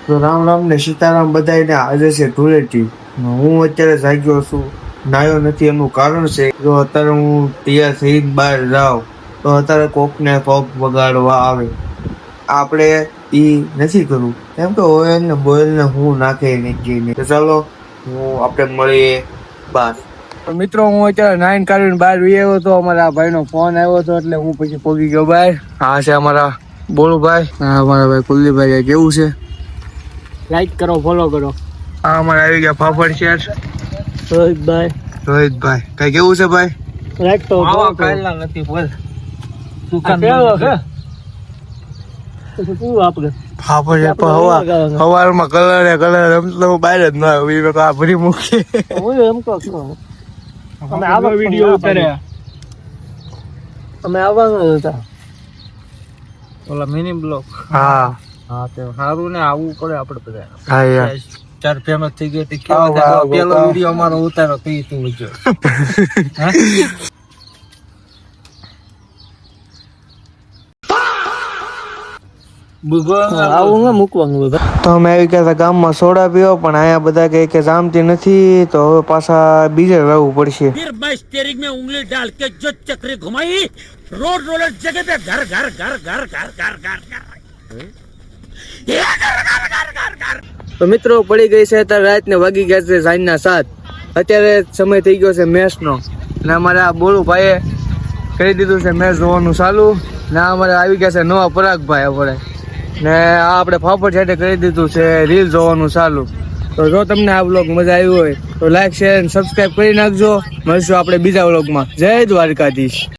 તો રામ રામ ને સીતારામ બધાને આજે છે ધૂળેટી. હું અત્યારે જાગ્યો છું, નાયો નથી. એનું કારણ છે જો અત્યારે હું તૈયાર થઈને બહાર જાઉં તો અત્યારે કોકને પગ વગાડવા આવે. આપણે ઈ નથી કરવું, કેમ કે ઓઇલ ને બોઇલ ને હું નાખે નહીં. તો ચાલો આપણે મળીએ બહાર. મિત્રો હું અત્યારે નાઈન કાઢીને બહાર વી આવ્યો હતો. અમારા ભાઈનો ફોન આવ્યો હતો એટલે હું પછી પોગી ગયો બહાર. હા છે અમારા બોલુભાઈ, હા અમારા ભાઈ કુલદીપભાઈ. કેવું છે? લાઈક કરો, ફોલો કરો. હા અમારે આવી ગયા ફાફડ શેર. રોહિતભાઈ કઈ કેવું છે ભાઈ? લાઈક તો કાયલા નથી બોલ. દુકાન છે શું આપણે ફાફડ શેર પર હવારમાં કલર રમતો બહાર જ ના આવ્યો. આ ભરી મૂકી હું એમ કહું છું અમે આવા વિડિયો ઉતાર્યા. અમે આવવાનું હતા ઓલા મિની બ્લોક. હા હા તે સારું ને આવવું પડે આપણે બધા. હા યાર ચાર ફેમસ થઈ ગયો તે કેવા પેલો વિડિયો અમારો ઉતાર્યો તો તું જો આવું ના મૂકવાનું. તો અમે આવી ગયા હતા ગામમાં સોડા પીવો, પણ અહીંયા બધા કહે કે જામતી નથી, તો હવે પાછા બીજે રહેવું પડશે. फिर मैं स्टीयरिंग में उंगली डाल के जो चक्री घुमाई, रोड रोलर जगह पे घर घर घर घर घर घर घर घर. તો મિત્રો પડી ગઈ છે અત્યારે રાતને વાગી ગયા છે સાંજના 7. અત્યારે સમય થઈ ગયો છે મેચનો, ને અમારા બોલુ ભાઈએ કરી દીધું છે મેચ જોવાનું ચાલુ. ને અમારે આવી ગયા છે નવા પરાગભાઈ આપણે, ને આ આપણે ફાફડ સાથે કરી દીધું છે રીલ જોવાનું ચાલુ. તો જો તમને આ વ્લોગ મજા આવી હોય તો લાઈક શેર અને સબસ્ક્રાઈબ કરી નાખજો. મળશું આપણે બીજા વ્લોગમાં. જય દ્વારકાધીશ.